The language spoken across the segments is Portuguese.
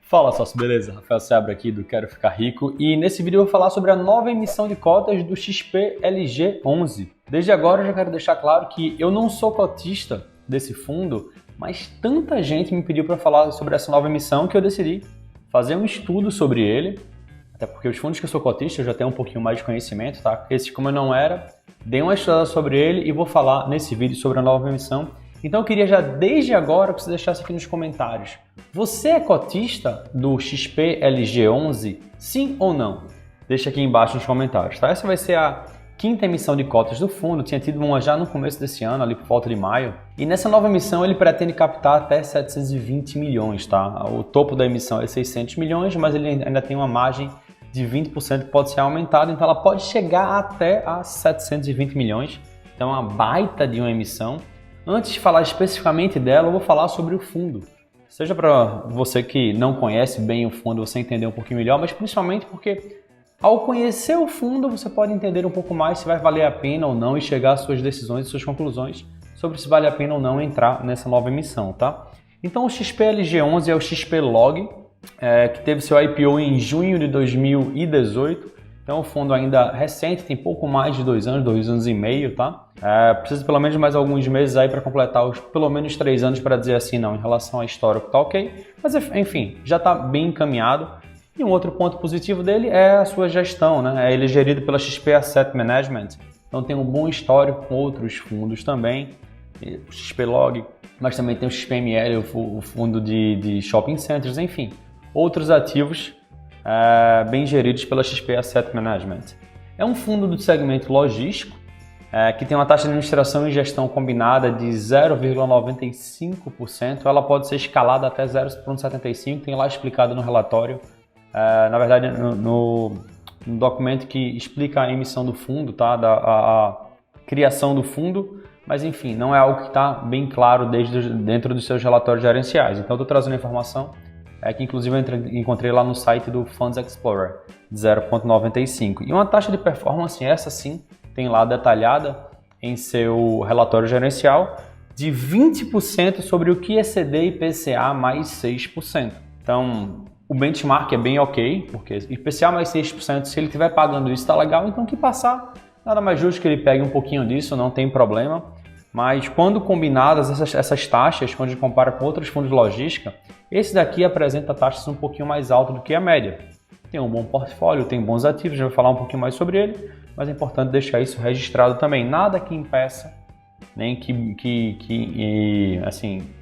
Fala sócio, beleza? Rafael Seabra aqui do Quero Ficar Rico e nesse vídeo eu vou falar sobre a nova emissão de cotas do XPLG11. Desde agora eu já quero deixar claro que eu não sou cotista desse fundo, mas tanta gente me pediu para falar sobre essa nova emissão que eu decidi fazer um estudo sobre ele, até porque os fundos que eu sou cotista eu já tenho um pouquinho mais de conhecimento, tá? Esse, como eu não era, dei uma estudada sobre ele e vou falar nesse vídeo sobre a nova emissão. Então eu queria já desde agora que você deixasse aqui nos comentários. Você é cotista do XPLG11? Sim ou não? Deixa aqui embaixo nos comentários, tá? Essa vai ser a quinta emissão de cotas do fundo. Tinha tido uma já no começo desse ano, ali por volta de maio. E nessa nova emissão ele pretende captar até 720 milhões, tá? O topo da emissão é 600 milhões, mas ele ainda tem uma margem de 20% que pode ser aumentada. Então ela pode chegar até a 720 milhões. Então é uma baita de uma emissão. Antes de falar especificamente dela, eu vou falar sobre o fundo. Seja para você que não conhece bem o fundo, você entender um pouquinho melhor, mas principalmente porque ao conhecer o fundo, você pode entender um pouco mais se vai valer a pena ou não e chegar às suas decisões e suas conclusões sobre se vale a pena ou não entrar nessa nova emissão, tá? Então o XPLG11 é o XPlog, que teve seu IPO em junho de 2018. Então, o fundo ainda recente, tem pouco mais de 2 anos e meio, tá? Precisa pelo menos mais alguns meses aí para completar os pelo menos 3 anos para dizer assim, não, em relação à histórico tá ok. Mas, enfim, já está bem encaminhado. E um outro ponto positivo dele é a sua gestão, né? Ele é gerido pela XP Asset Management, então tem um bom histórico com outros fundos também, o XPlog, mas também tem o XPML, o fundo de shopping centers, enfim, outros ativos bem geridos pela XP Asset Management. É um fundo do segmento logístico, que tem uma taxa de administração e gestão combinada de 0,95%. Ela pode ser escalada até 0,75%, tem lá explicado no relatório, na verdade no documento que explica a emissão do fundo, tá? a criação do fundo, mas enfim, não é algo que está bem claro dentro dos seus relatórios gerenciais. Então eu estou trazendo a informação que inclusive eu encontrei lá no site do Funds Explorer, de 0,95. E uma taxa de performance, essa sim, tem lá detalhada em seu relatório gerencial, de 20% sobre o que exceder IPCA mais 6%. Então, o benchmark é bem ok, porque IPCA mais 6%, se ele estiver pagando isso, está legal, então que passar, nada mais justo que ele pegue um pouquinho disso, não tem problema. Mas quando combinadas essas taxas, quando a gente compara com outros fundos de logística, esse daqui apresenta taxas um pouquinho mais altas do que a média. Tem um bom portfólio, tem bons ativos, a gente vai falar um pouquinho mais sobre ele, mas é importante deixar isso registrado também. Nada que impeça, nem que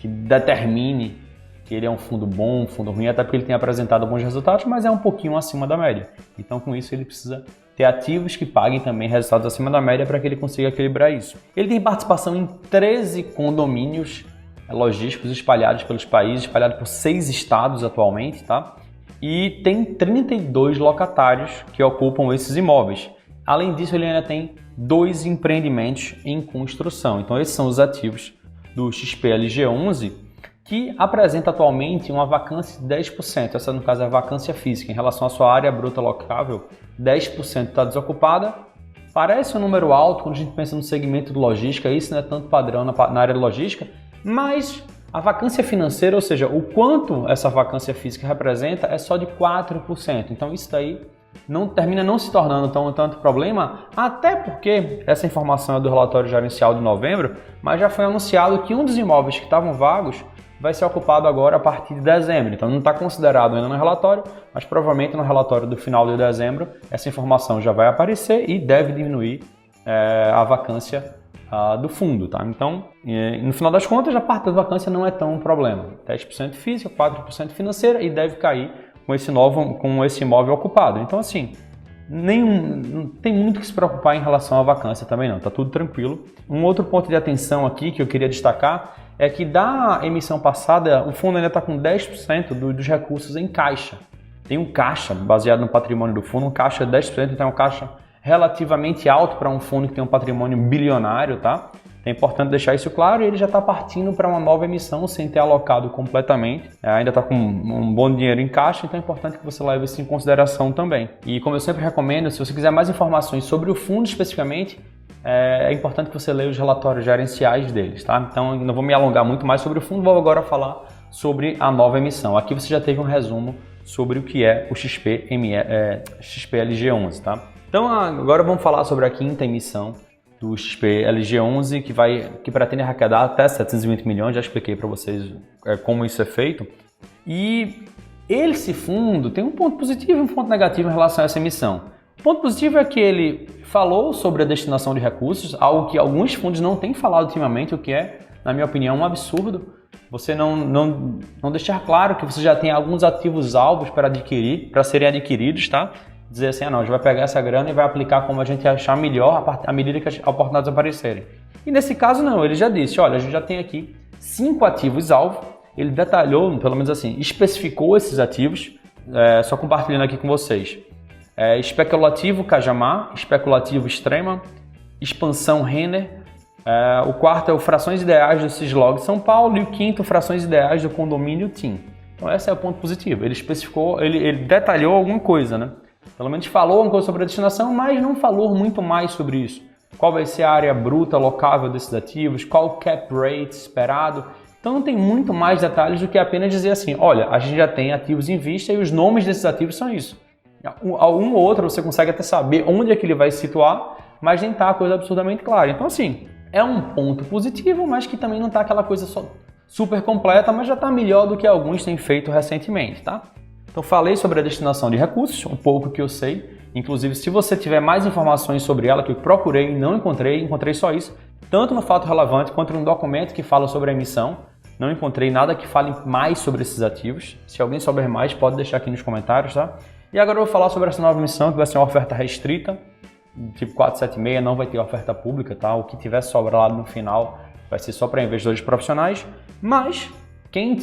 determine que ele é um fundo bom, um fundo ruim, até porque ele tem apresentado bons resultados, mas é um pouquinho acima da média. Então, com isso, ele precisa ter ativos que paguem também resultados acima da média para que ele consiga equilibrar isso. Ele tem participação em 13 condomínios logísticos espalhados pelos países, espalhados por 6 estados atualmente, tá? E tem 32 locatários que ocupam esses imóveis. Além disso, ele ainda tem 2 empreendimentos em construção. Então, esses são os ativos do XPLG11, que apresenta atualmente uma vacância de 10%. Essa, no caso, é a vacância física. Em relação à sua área bruta locável, 10% está desocupada. Parece um número alto quando a gente pensa no segmento de logística, isso não é tanto padrão na área de logística, mas a vacância financeira, ou seja, o quanto essa vacância física representa, é só de 4%. Então isso daí termina não se tornando tanto problema, até porque essa informação é do relatório gerencial de novembro, mas já foi anunciado que um dos imóveis que estavam vagos vai ser ocupado agora a partir de dezembro. Então não está considerado ainda no relatório, mas provavelmente no relatório do final de dezembro essa informação já vai aparecer e deve diminuir a vacância do fundo, tá? Então, no final das contas, a parte da vacância não é tão um problema. 10% física, 4% financeira e deve cair com esse imóvel ocupado. Então, assim, não tem muito o que se preocupar em relação à vacância também não, tá tudo tranquilo. Um outro ponto de atenção aqui que eu queria destacar é que da emissão passada, o fundo ainda está com 10% dos recursos em caixa. Tem um caixa, baseado no patrimônio do fundo, um caixa de 10%, então é um caixa relativamente alto para um fundo que tem um patrimônio bilionário, tá? É importante deixar isso claro e ele já está partindo para uma nova emissão sem ter alocado completamente. Ainda está com um bom dinheiro em caixa, então é importante que você leve isso em consideração também. E como eu sempre recomendo, se você quiser mais informações sobre o fundo especificamente, é importante que você leia os relatórios gerenciais deles, tá? Então, eu não vou me alongar muito mais sobre o fundo, vou agora falar sobre a nova emissão. Aqui você já teve um resumo sobre o que é o XP-LG11, tá? Então agora vamos falar sobre a quinta emissão do XP-LG11, que pretende arrecadar até 720 milhões, já expliquei para vocês como isso é feito. E esse fundo tem um ponto positivo e um ponto negativo em relação a essa emissão. O ponto positivo é que ele falou sobre a destinação de recursos, algo que alguns fundos não têm falado ultimamente, o que é, na minha opinião, um absurdo. Você não deixar claro que você já tem alguns ativos alvos para serem adquiridos, tá? Dizer assim, não, a gente vai pegar essa grana e vai aplicar como a gente achar melhor à medida que as oportunidades aparecerem. E nesse caso não, ele já disse, olha, a gente já tem aqui 5 ativos alvo, ele detalhou, pelo menos assim, especificou esses ativos, só compartilhando aqui com vocês. Especulativo Cajamar, especulativo Extrema, expansão Renner, o quarto é o Frações Ideais do Cislog São Paulo e o quinto, Frações Ideais do Condomínio TIM. Então esse é o ponto positivo, ele especificou, ele detalhou alguma coisa, né? Pelo menos falou alguma coisa sobre a destinação, mas não falou muito mais sobre isso. Qual vai ser a área bruta locável desses ativos, qual o cap rate esperado. Então não tem muito mais detalhes do que apenas dizer assim, olha, a gente já tem ativos em vista e os nomes desses ativos são isso. Um ou outro você consegue até saber onde é que ele vai se situar, mas nem está a coisa absurdamente clara. Então assim, é um ponto positivo, mas que também não está aquela coisa super completa, mas já está melhor do que alguns têm feito recentemente, tá? Então falei sobre a destinação de recursos, um pouco que eu sei. Inclusive, se você tiver mais informações sobre ela, que eu procurei e não encontrei só isso, tanto no fato relevante quanto no documento que fala sobre a emissão. Não encontrei nada que fale mais sobre esses ativos. Se alguém souber mais, pode deixar aqui nos comentários, tá? E agora eu vou falar sobre essa nova emissão, que vai ser uma oferta restrita, tipo 476, não vai ter oferta pública, tá? O que tiver sobrado no final vai ser só para investidores profissionais, mas quem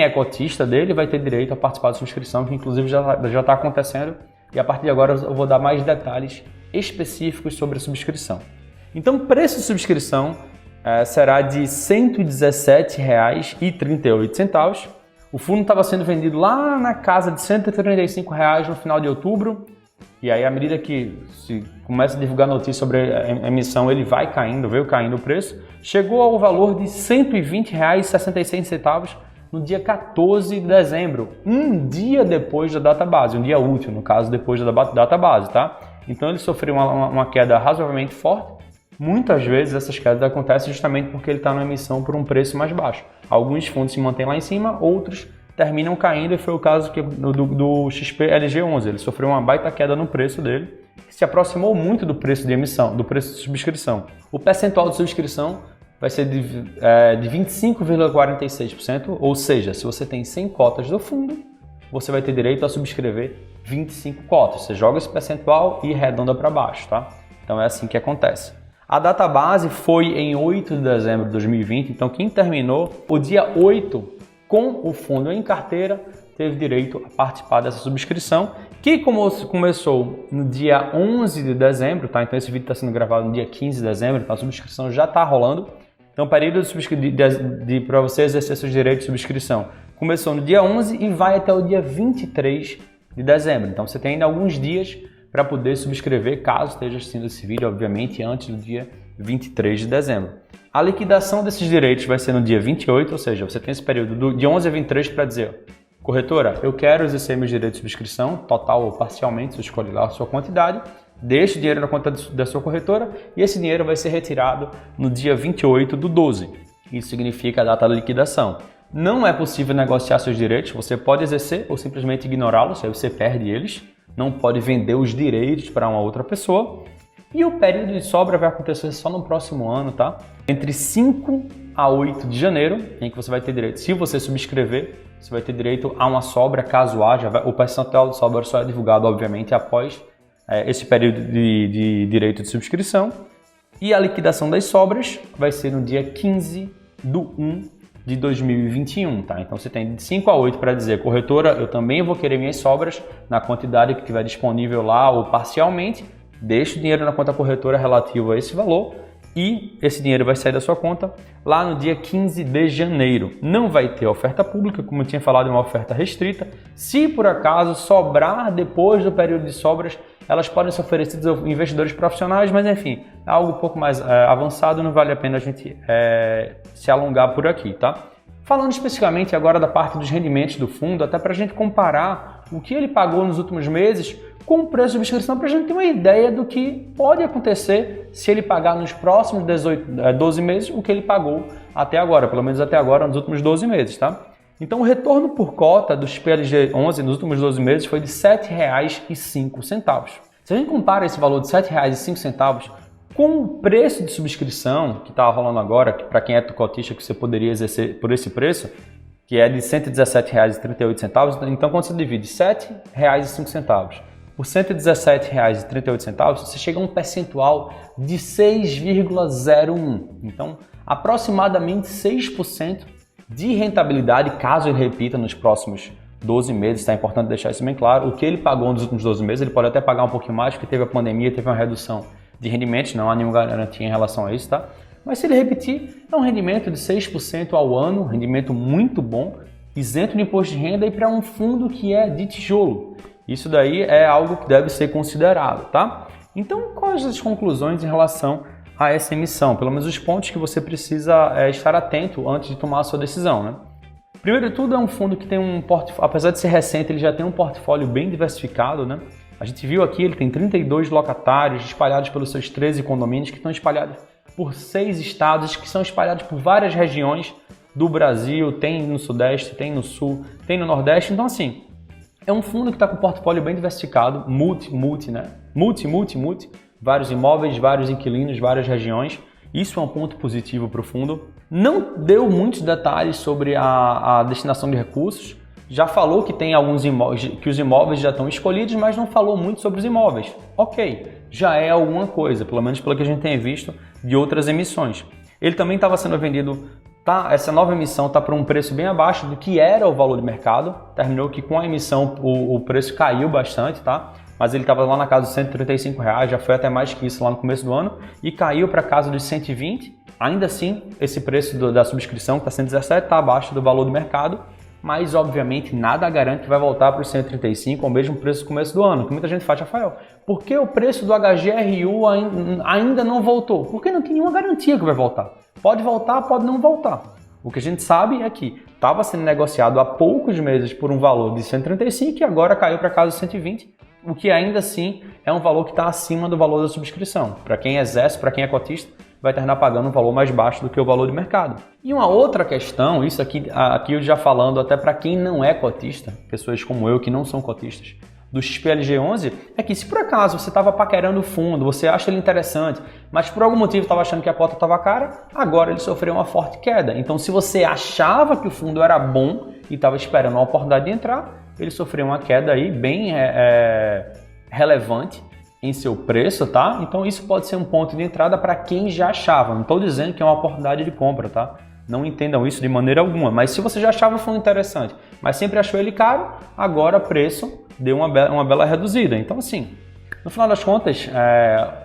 é cotista dele vai ter direito a participar da subscrição, que inclusive já está acontecendo, e a partir de agora eu vou dar mais detalhes específicos sobre a subscrição. Então, o preço de subscrição será de R$ 117,38. O fundo estava sendo vendido lá na casa de R$ 135 no final de outubro, e aí à medida que se começa a divulgar notícias sobre a emissão, ele vai caindo, veio caindo o preço, chegou ao valor de R$ 120,66 no dia 14 de dezembro, um dia depois da data base, um dia útil, no caso, depois da data base, tá? Então ele sofreu uma queda razoavelmente forte. Muitas vezes essas quedas acontecem justamente porque ele está numa emissão por um preço mais baixo. Alguns fundos se mantêm lá em cima, outros terminam caindo, e foi o caso do XP-LG11. Ele sofreu uma baita queda no preço dele, que se aproximou muito do preço de emissão, do preço de subscrição. O percentual de subscrição vai ser de 25,46%, ou seja, se você tem 100 cotas do fundo, você vai ter direito a subscrever 25 cotas. Você joga esse percentual e arredonda para baixo, tá? Então é assim que acontece. A data base foi em 8 de dezembro de 2020, então quem terminou o dia 8 com o fundo em carteira teve direito a participar dessa subscrição, que começou no dia 11 de dezembro, tá? Então esse vídeo está sendo gravado no dia 15 de dezembro, então a subscrição já está rolando. Então o período para você exercer seus direitos de subscrição começou no dia 11 e vai até o dia 23 de dezembro. Então você tem ainda alguns dias para poder subscrever, caso esteja assistindo esse vídeo, obviamente, antes do dia 23 de dezembro. A liquidação desses direitos vai ser no dia 28, ou seja, você tem esse período de 11 a 23 para dizer, corretora, eu quero exercer meus direitos de subscrição, total ou parcialmente, você escolhe lá a sua quantidade, deixe o dinheiro na conta da sua corretora e esse dinheiro vai ser retirado no dia 28 do 12. Isso significa a data da liquidação. Não é possível negociar seus direitos, você pode exercer ou simplesmente ignorá-los, aí você perde eles. Não pode vender os direitos para uma outra pessoa. E o período de sobra vai acontecer só no próximo ano, tá? Entre 5 a 8 de janeiro, em que você vai ter direito, se você subscrever, você vai ter direito a uma sobra, caso haja. O percentual de sobra só é divulgado, obviamente, após esse período de direito de subscrição. E a liquidação das sobras vai ser no dia 15 de 1 de 2021, tá? Então você tem de 5 a 8 para dizer, corretora, eu também vou querer minhas sobras na quantidade que estiver disponível lá ou parcialmente, deixe o dinheiro na conta corretora relativo a esse valor e esse dinheiro vai sair da sua conta lá no dia 15 de janeiro. Não vai ter oferta pública, como eu tinha falado, é uma oferta restrita. Se por acaso sobrar depois do período de sobras, elas podem ser oferecidas a investidores profissionais, mas enfim, é algo um pouco mais avançado, não vale a pena a gente se alongar por aqui, tá? Falando especificamente agora da parte dos rendimentos do fundo, até para a gente comparar o que ele pagou nos últimos meses com o preço de subscrição, para a gente ter uma ideia do que pode acontecer se ele pagar nos próximos 12 meses o que ele pagou até agora, pelo menos até agora nos últimos 12 meses, tá? Então o retorno por cota dos PLG11 nos últimos 12 meses foi de R$ 7,05. Se a gente compara esse valor de R$ 7,05 com o preço de subscrição que está rolando agora, que para quem é cotista que você poderia exercer por esse preço, que é de R$ 117,38, então quando você divide R$ 7,05 por R$ 117,38, você chega a um percentual de 6,01. Então, aproximadamente 6% de rentabilidade, caso ele repita nos próximos 12 meses, tá? É importante deixar isso bem claro. O que ele pagou nos últimos 12 meses, ele pode até pagar um pouquinho mais, porque teve a pandemia, teve uma redução de rendimentos, não há nenhuma garantia em relação a isso, tá? Mas se ele repetir, é um rendimento de 6% ao ano, um rendimento muito bom, isento de imposto de renda e para um fundo que é de tijolo. Isso daí é algo que deve ser considerado, tá? Então, quais as conclusões em relação a essa emissão? Pelo menos os pontos que você precisa estar atento antes de tomar a sua decisão, né? Primeiro de tudo, é um fundo que tem um portfólio, apesar de ser recente, ele já tem um portfólio bem diversificado, né? A gente viu aqui, ele tem 32 locatários espalhados pelos seus 13 condomínios que estão espalhados por 6 estados, que são espalhados por várias regiões do Brasil, tem no Sudeste, tem no Sul, tem no Nordeste. Então, assim, é um fundo que está com um portfólio bem diversificado, né? Vários imóveis, vários inquilinos, várias regiões. Isso é um ponto positivo para o fundo. Não deu muitos detalhes sobre a destinação de recursos. Já falou que tem alguns imóveis, que os imóveis já estão escolhidos, mas não falou muito sobre os imóveis. Ok, já é alguma coisa, pelo menos pelo que a gente tem visto de outras emissões. Ele também estava sendo vendido, essa nova emissão está por um preço bem abaixo do que era o valor de mercado. Terminou que com a emissão o preço caiu bastante, tá? Mas ele estava lá na casa dos R$ 135, já foi até mais que isso lá no começo do ano, e caiu para a casa dos 120. Ainda assim, esse preço da subscrição, que está 117, está abaixo do valor do mercado, mas obviamente nada garante que vai voltar para os 135 ao mesmo preço do começo do ano, que muita gente faz, Rafael, por que o preço do HGRU ainda não voltou? Porque não tem nenhuma garantia que vai voltar. Pode voltar, pode não voltar. O que a gente sabe é que estava sendo negociado há poucos meses por um valor de 135 e agora caiu para casa de 120, o que ainda assim é um valor que está acima do valor da subscrição. Para quem exerce, para quem é cotista, vai terminar pagando um valor mais baixo do que o valor de mercado. E uma outra questão, isso aqui eu já falando até para quem não é cotista, pessoas como eu que não são cotistas, do XPLG11, é que se por acaso você estava paquerando o fundo, você acha ele interessante, mas por algum motivo estava achando que a cota estava cara, agora ele sofreu uma forte queda. Então se você achava que o fundo era bom e estava esperando uma oportunidade de entrar, ele sofreu uma queda aí bem relevante em seu preço, tá? Então isso pode ser um ponto de entrada para quem já achava. Não estou dizendo que é uma oportunidade de compra, tá? Não entendam isso de maneira alguma. Mas se você já achava o fundo interessante, mas sempre achou ele caro, agora o preço deu uma bela reduzida. Então assim, no final das contas,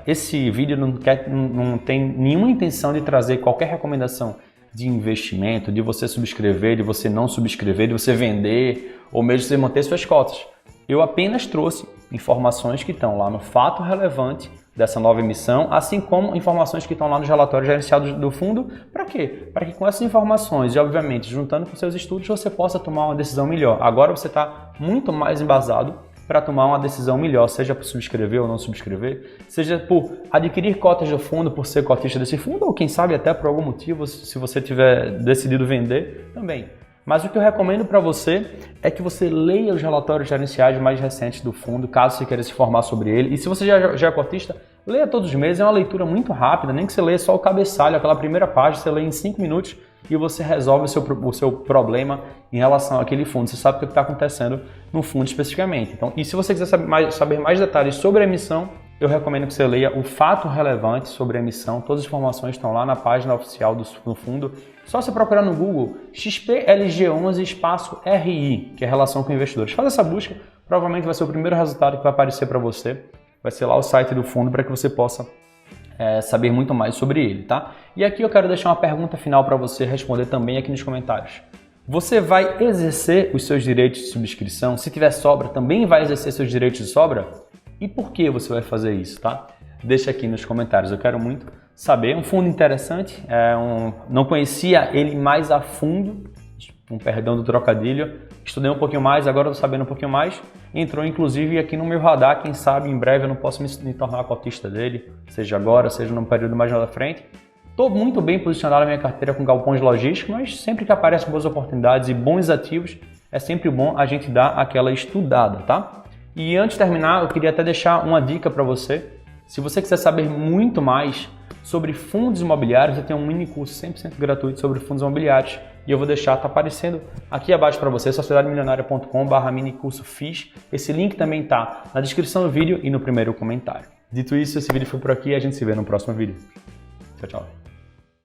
esse vídeo não tem nenhuma intenção de trazer qualquer recomendação de investimento, de você subscrever, de você não subscrever, de você vender ou mesmo de você manter suas cotas. Eu apenas trouxe informações que estão lá no fato relevante dessa nova emissão, assim como informações que estão lá nos relatórios gerenciados do fundo. Para quê? Para que com essas informações e, obviamente, juntando com seus estudos, você possa tomar uma decisão melhor. Agora você está muito mais embasado para tomar uma decisão melhor, seja por subscrever ou não subscrever, seja por adquirir cotas do fundo, por ser cotista desse fundo, ou quem sabe até por algum motivo, se você tiver decidido vender também. Mas o que eu recomendo para você é que você leia os relatórios gerenciais mais recentes do fundo, caso você queira se informar sobre ele. E se você já é cotista, leia todos os meses, é uma leitura muito rápida, nem que você leia só o cabeçalho, aquela primeira página, você lê em 5 minutos e você resolve o seu problema em relação àquele fundo. Você sabe o que está acontecendo no fundo especificamente. Então, e se você quiser saber mais detalhes sobre a emissão, eu recomendo que você leia o fato relevante sobre a emissão. Todas as informações estão lá na página oficial do fundo. Só você procurar no Google XPLG11 espaço RI, que é relação com investidores. Faz essa busca, provavelmente vai ser o primeiro resultado que vai aparecer para você. Vai ser lá o site do fundo para que você possa saber muito mais sobre ele, tá? E aqui eu quero deixar uma pergunta final para você responder também aqui nos comentários. Você vai exercer os seus direitos de subscrição? Se tiver sobra, também vai exercer seus direitos de sobra? E por que você vai fazer isso, tá? Deixa aqui nos comentários, eu quero muito saber. Um fundo interessante, não conhecia ele mais a fundo, um perdão do trocadilho. Estudei um pouquinho mais, agora estou sabendo um pouquinho mais. Entrou inclusive aqui no meu radar, quem sabe em breve eu não posso me tornar cotista dele, seja agora, seja num período mais lá da frente. Estou muito bem posicionado na minha carteira com galpões logísticos, mas sempre que aparecem boas oportunidades e bons ativos, é sempre bom a gente dar aquela estudada, tá? E antes de terminar, eu queria até deixar uma dica para você. Se você quiser saber muito mais sobre fundos imobiliários, eu tenho um mini curso 100% gratuito sobre fundos imobiliários e eu vou deixar, tá aparecendo aqui abaixo para você, sociedademilionaria.com/minicurso FIS. Esse link também tá na descrição do vídeo e no primeiro comentário. Dito isso, esse vídeo foi por aqui e a gente se vê no próximo vídeo. Tchau, tchau.